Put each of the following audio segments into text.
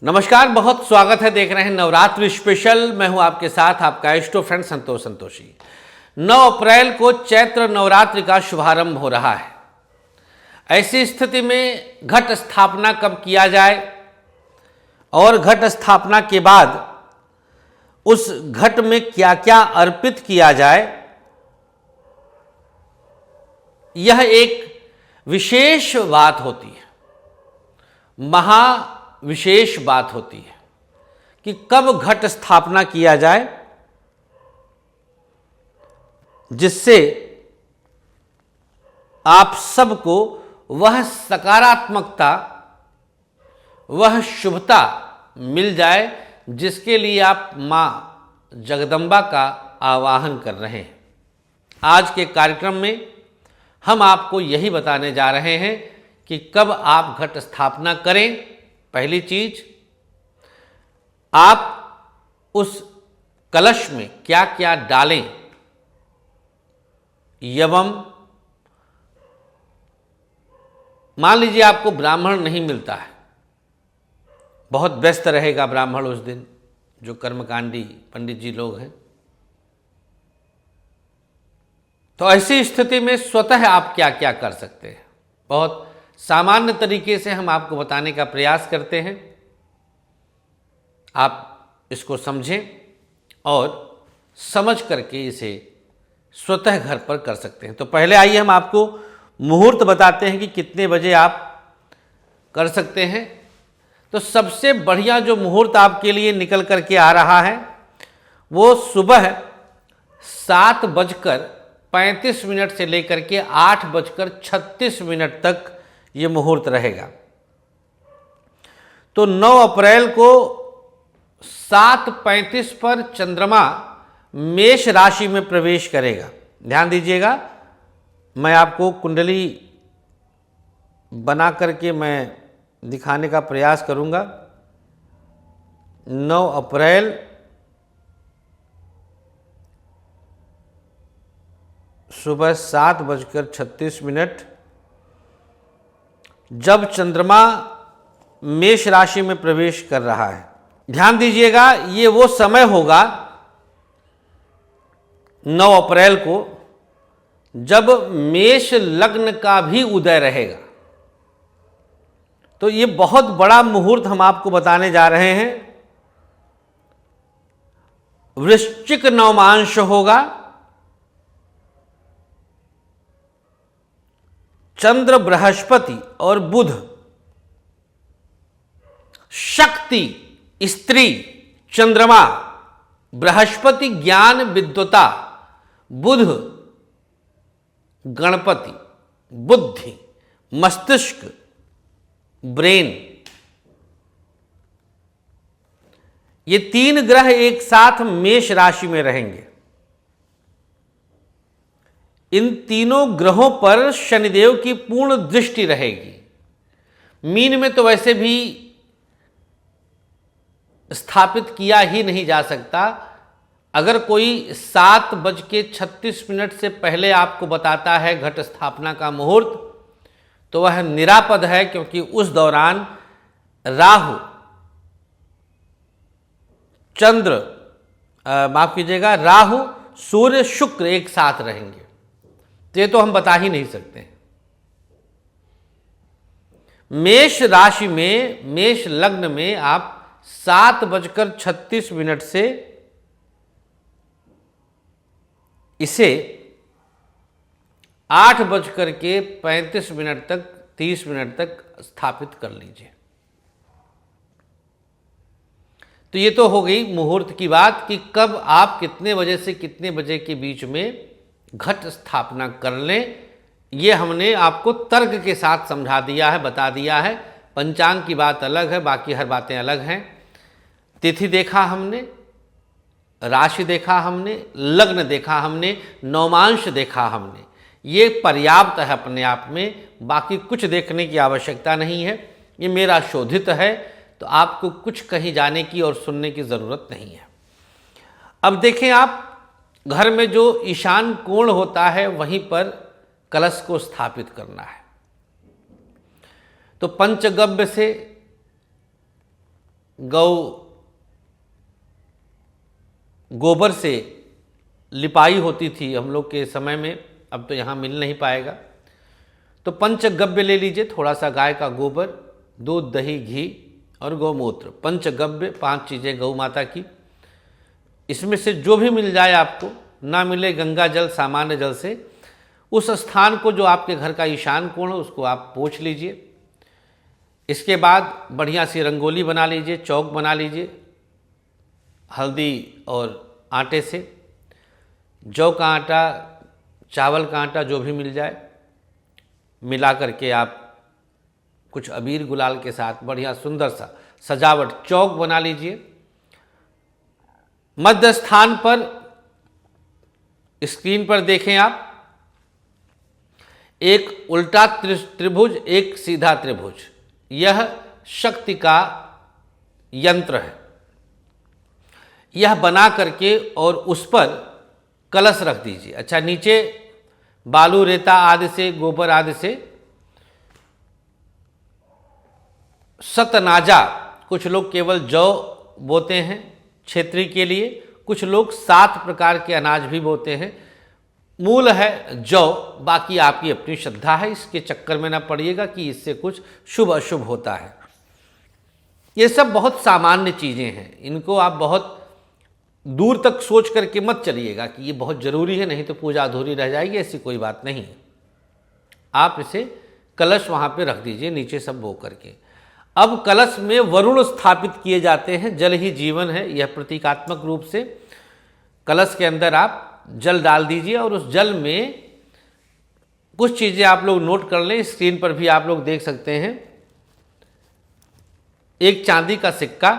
नमस्कार, बहुत स्वागत है। देख रहे हैं नवरात्रि स्पेशल। मैं हूं आपके साथ आपका इष्टो फ्रेंड संतोष संतोषी। 9 अप्रैल को चैत्र नवरात्रि का शुभारंभ हो रहा है। ऐसी स्थिति में घट स्थापना कब किया जाए और घट स्थापना के बाद उस घट में क्या क्या अर्पित किया जाए, यह एक विशेष बात होती है, विशेष बात होती है कि कब घट स्थापना किया जाए जिससे आप सबको वह सकारात्मकता, वह शुभता मिल जाए जिसके लिए आप मां जगदम्बा का आवाहन कर रहे हैं। आज के कार्यक्रम में हम आपको यही बताने जा रहे हैं कि कब आप घट स्थापना करें। पहली चीज, आप उस कलश में क्या क्या डालें एवं मान लीजिए आपको ब्राह्मण नहीं मिलता है, बहुत व्यस्त रहेगा ब्राह्मण उस दिन, जो कर्मकांडी पंडित जी लोग हैं, तो ऐसी स्थिति में स्वतः आप क्या क्या कर सकते हैं। बहुत सामान्य तरीके से हम आपको बताने का प्रयास करते हैं, आप इसको समझें और समझ करके इसे स्वतः घर पर कर सकते हैं। तो पहले आइए हम आपको मुहूर्त बताते हैं कि कितने बजे आप कर सकते हैं। तो सबसे बढ़िया जो मुहूर्त आपके लिए निकल करके आ रहा है वो सुबह 7:35 से लेकर के 8:36 तक ये मुहूर्त रहेगा। तो 9 अप्रैल को 7:35 पर चंद्रमा मेष राशि में प्रवेश करेगा। ध्यान दीजिएगा, मैं आपको कुंडली बना करके मैं दिखाने का प्रयास करूंगा। 9 अप्रैल सुबह 7:36 जब चंद्रमा मेष राशि में प्रवेश कर रहा है। ध्यान दीजिएगा, ये वो समय होगा 9 अप्रैल को जब मेष लग्न का भी उदय रहेगा। तो ये बहुत बड़ा मुहूर्त हम आपको बताने जा रहे हैं। वृश्चिक नवमांश होगा, चंद्र, बृहस्पति और बुध, शक्ति स्त्री, चंद्रमा, बृहस्पति ज्ञान विद्वता, बुध गणपति, बुद्धि, मस्तिष्क, ब्रेन, ये 3 ग्रह एक साथ मेष राशि में रहेंगे। इन तीनों ग्रहों पर शनिदेव की पूर्ण दृष्टि रहेगी। मीन में तो वैसे भी स्थापित किया ही नहीं जा सकता। अगर कोई 7:36 से पहले आपको बताता है घट स्थापना का मुहूर्त, तो वह निरापद है, क्योंकि उस दौरान राहु, चंद्र, माफ कीजिएगा, राहु, सूर्य, शुक्र एक साथ रहेंगे। तो ये तो हम बता ही नहीं सकते। मेष राशि में, मेष लग्न में आप 7:36 से इसे 8:35 तक, 30 मिनट तक स्थापित कर लीजिए। तो ये तो हो गई मुहूर्त की बात कि कब आप कितने बजे से कितने बजे के बीच में घट स्थापना कर लें। ये हमने आपको तर्क के साथ समझा दिया है, बता दिया है। पंचांग की बात अलग है, बाकी हर बातें अलग हैं। तिथि देखा हमने, राशि देखा हमने, लग्न देखा हमने, नवमांश देखा हमने। ये पर्याप्त है अपने आप में, बाकी कुछ देखने की आवश्यकता नहीं है। ये मेरा शोधित है, तो आपको कुछ कहीं जाने की और सुनने की ज़रूरत नहीं है। अब देखें, आप घर में जो ईशान कोण होता है वहीं पर कलश को स्थापित करना है। तो पंचगव्य से गौ गोबर से लिपाई होती थी हम लोग के समय में, अब तो यहाँ मिल नहीं पाएगा। तो पंचगव्य ले लीजिए, थोड़ा सा गाय का गोबर, दूध, दही, घी और गौमूत्र। पंचगव्य 5 चीज़ें गौ माता की। इसमें से जो भी मिल जाए आपको, ना मिले गंगा जल सामान्य जल से, उस स्थान को जो आपके घर का ईशान कोण है उसको आप पोंछ लीजिए। इसके बाद बढ़िया सी रंगोली बना लीजिए, चौक बना लीजिए हल्दी और आटे से। जौ का आटा, चावल का आटा जो भी मिल जाए मिला करके आप कुछ अबीर गुलाल के साथ बढ़िया सुंदर सा सजावट चौक बना लीजिए। मध्य स्थान पर स्क्रीन पर देखें आप, एक उल्टा त्रिभुज, एक सीधा त्रिभुज, यह शक्ति का यंत्र है। यह बना करके और उस पर कलश रख दीजिए। अच्छा, नीचे बालू, रेता आदि से, गोबर आदि से सतनाजा, कुछ लोग केवल जौ बोते हैं क्षेत्रीय के लिए, कुछ लोग 7 प्रकार के अनाज भी बोते हैं। मूल है जौ, बाकी आपकी अपनी श्रद्धा है, इसके चक्कर में ना पड़िएगा कि इससे कुछ शुभ अशुभ होता है। ये सब बहुत सामान्य चीज़ें हैं, इनको आप बहुत दूर तक सोच करके मत चलिएगा कि ये बहुत ज़रूरी है, नहीं तो पूजा अधूरी रह जाएगी, ऐसी कोई बात नहीं है। आप इसे कलश वहाँ पे रख दीजिए नीचे सब बो करके। अब कलश में वरुण स्थापित किए जाते हैं, जल ही जीवन है, यह प्रतीकात्मक रूप से कलश के अंदर आप जल डाल दीजिए और उस जल में कुछ चीज़ें आप लोग नोट कर लें, स्क्रीन पर भी आप लोग देख सकते हैं। एक चांदी का सिक्का,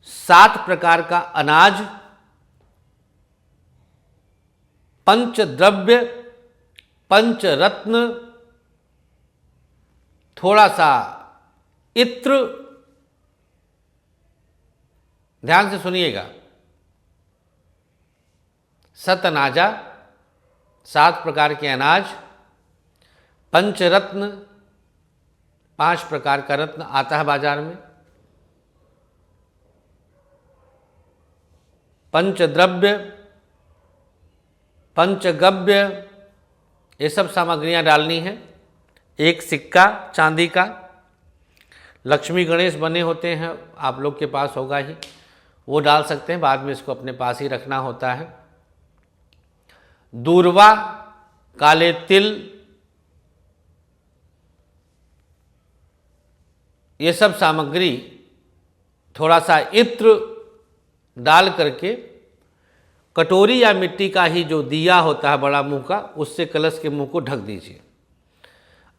7 प्रकार का अनाज, पंचद्रव्य, पंचरत्न, थोड़ा सा इत्र, ध्यान से सुनिएगा, सतनाजा, 7 प्रकार के अनाज, पंचरत्न, 5 प्रकार का रत्न आता है बाजार में, पंचद्रव्य, पंचगव्य, ये सब सामग्रियां डालनी है। एक सिक्का चांदी का, लक्ष्मी गणेश बने होते हैं, आप लोग के पास होगा ही, वो डाल सकते हैं, बाद में इसको अपने पास ही रखना होता है। दूर्वा, काले तिल, ये सब सामग्री, थोड़ा सा इत्र डाल करके कटोरी या मिट्टी का ही जो दिया होता है बड़ा मुंह का, उससे कलश के मुंह को ढक दीजिए।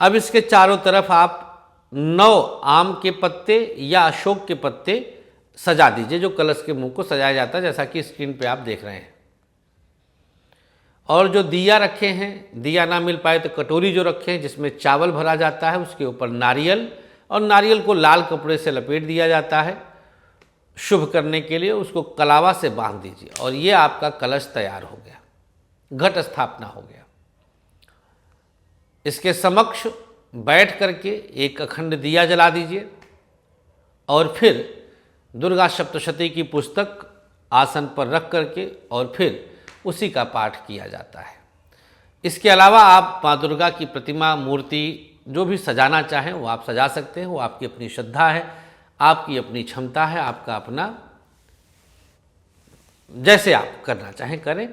अब इसके चारों तरफ आप 9 आम के पत्ते या अशोक के पत्ते सजा दीजिए, जो कलश के मुंह को सजाया जाता है, जैसा कि स्क्रीन पे आप देख रहे हैं। और जो दिया रखे हैं, दिया ना मिल पाए तो कटोरी जो रखे हैं जिसमें चावल भरा जाता है, उसके ऊपर नारियल, और नारियल को लाल कपड़े से लपेट दिया जाता है शुभ करने के लिए, उसको कलावा से बांध दीजिए और ये आपका कलश तैयार हो गया, घट स्थापना हो गया। इसके समक्ष बैठ करके एक अखंड दिया जला दीजिए और फिर दुर्गा सप्तशती की पुस्तक आसन पर रख करके और फिर उसी का पाठ किया जाता है। इसके अलावा आप माँ दुर्गा की प्रतिमा, मूर्ति जो भी सजाना चाहें वो आप सजा सकते हैं, वो आपकी अपनी श्रद्धा है, आपकी अपनी क्षमता है, आपका अपना, जैसे आप करना चाहें करें।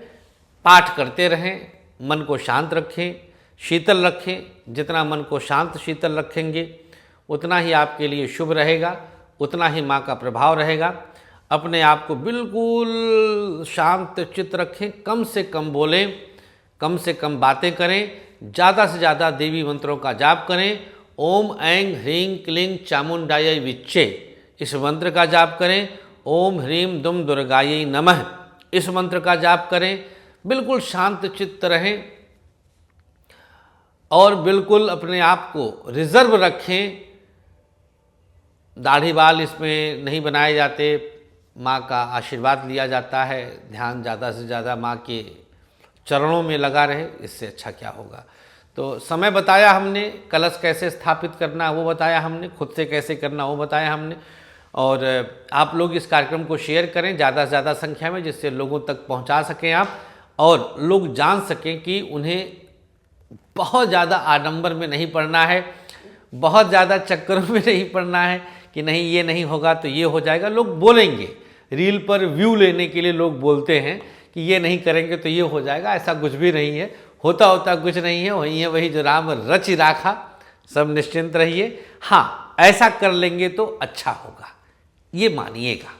पाठ करते रहें, मन को शांत रखें, शीतल रखें। जितना मन को शांत शीतल रखेंगे उतना ही आपके लिए शुभ रहेगा, उतना ही माँ का प्रभाव रहेगा। अपने आप को बिल्कुल शांत चित्त रखें, कम से कम बोलें, कम से कम बातें करें, ज़्यादा से ज़्यादा देवी मंत्रों का जाप करें। ओम ऐं ह्रीं क्लीं चामुंडायै विच्चे, इस मंत्र का जाप करें। ओम ह्रीं दुम दुर्गायै नमः, इस मंत्र का जाप करें। बिल्कुल शांत चित्त रहें और बिल्कुल अपने आप को रिजर्व रखें। दाढ़ी बाल इसमें नहीं बनाए जाते, माँ का आशीर्वाद लिया जाता है। ध्यान ज़्यादा से ज़्यादा माँ के चरणों में लगा रहे, इससे अच्छा क्या होगा। तो समय बताया हमने, कलश कैसे स्थापित करना वो बताया हमने, खुद से कैसे करना वो बताया हमने। और आप लोग इस कार्यक्रम को शेयर करें ज़्यादा से ज़्यादा संख्या में, जिससे लोगों तक पहुंचा सकें आप, और लोग जान सकें कि उन्हें बहुत ज़्यादा आडंबर में नहीं पड़ना है, बहुत ज़्यादा चक्करों में नहीं पड़ना है कि नहीं ये नहीं होगा तो ये हो जाएगा। लोग बोलेंगे, रील पर व्यू लेने के लिए लोग बोलते हैं कि ये नहीं करेंगे तो ये हो जाएगा, ऐसा कुछ भी नहीं है, होता कुछ नहीं है, वही है वही जो राम रच राखा, सब निश्चिंत रहिए। हाँ, ऐसा कर लेंगे तो अच्छा होगा, ये मानिएगा।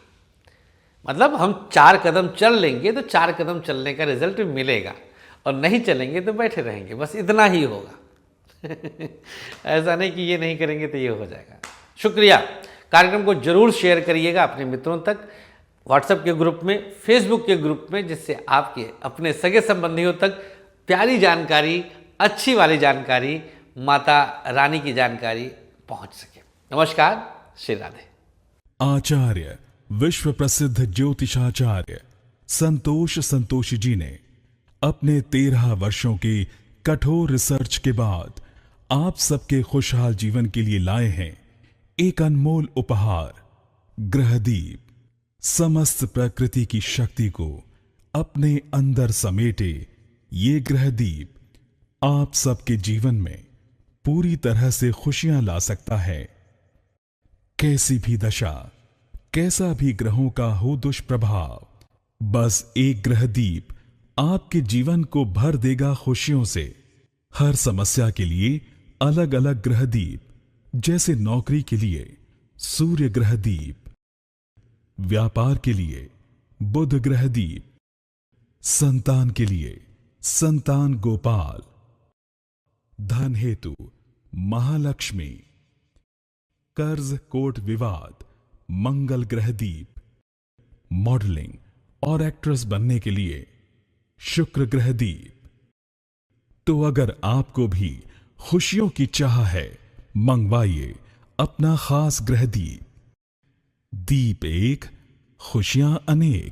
मतलब हम 4 कदम चल लेंगे तो 4 कदम चलने का रिजल्ट मिलेगा, और नहीं चलेंगे तो बैठे रहेंगे, बस इतना ही होगा। ऐसा नहीं कि ये नहीं करेंगे तो ये हो जाएगा। शुक्रिया। कार्यक्रम को जरूर शेयर करिएगा अपने मित्रों तक, व्हाट्सएप के ग्रुप में, फेसबुक के ग्रुप में, जिससे आपके अपने सगे संबंधियों तक प्यारी जानकारी, अच्छी वाली जानकारी, माता रानी की जानकारी पहुंच सके। नमस्कार, श्री राधे। आचार्य विश्व प्रसिद्ध ज्योतिषाचार्य संतोष संतोषी जी ने अपने 13 वर्षों के कठोर रिसर्च के बाद आप सबके खुशहाल जीवन के लिए लाए हैं एक अनमोल उपहार, ग्रहदीप। समस्त प्रकृति की शक्ति को अपने अंदर समेटे ये ग्रहदीप आप सबके जीवन में पूरी तरह से खुशियां ला सकता है। कैसी भी दशा, कैसा भी ग्रहों का हो दुष्प्रभाव, बस एक ग्रहदीप आपके जीवन को भर देगा खुशियों से। हर समस्या के लिए अलग अलग ग्रहदीप, जैसे नौकरी के लिए सूर्य ग्रहदीप, व्यापार के लिए बुध ग्रहदीप, संतान के लिए संतान गोपाल, धन हेतु महालक्ष्मी, कर्ज कोर्ट विवाद मंगल ग्रहदीप, मॉडलिंग और एक्ट्रेस बनने के लिए शुक्र ग्रहदीप। तो अगर आपको भी खुशियों की चाह है, मंगवाइए अपना खास ग्रहदीप। दीप एक, खुशियां अनेक।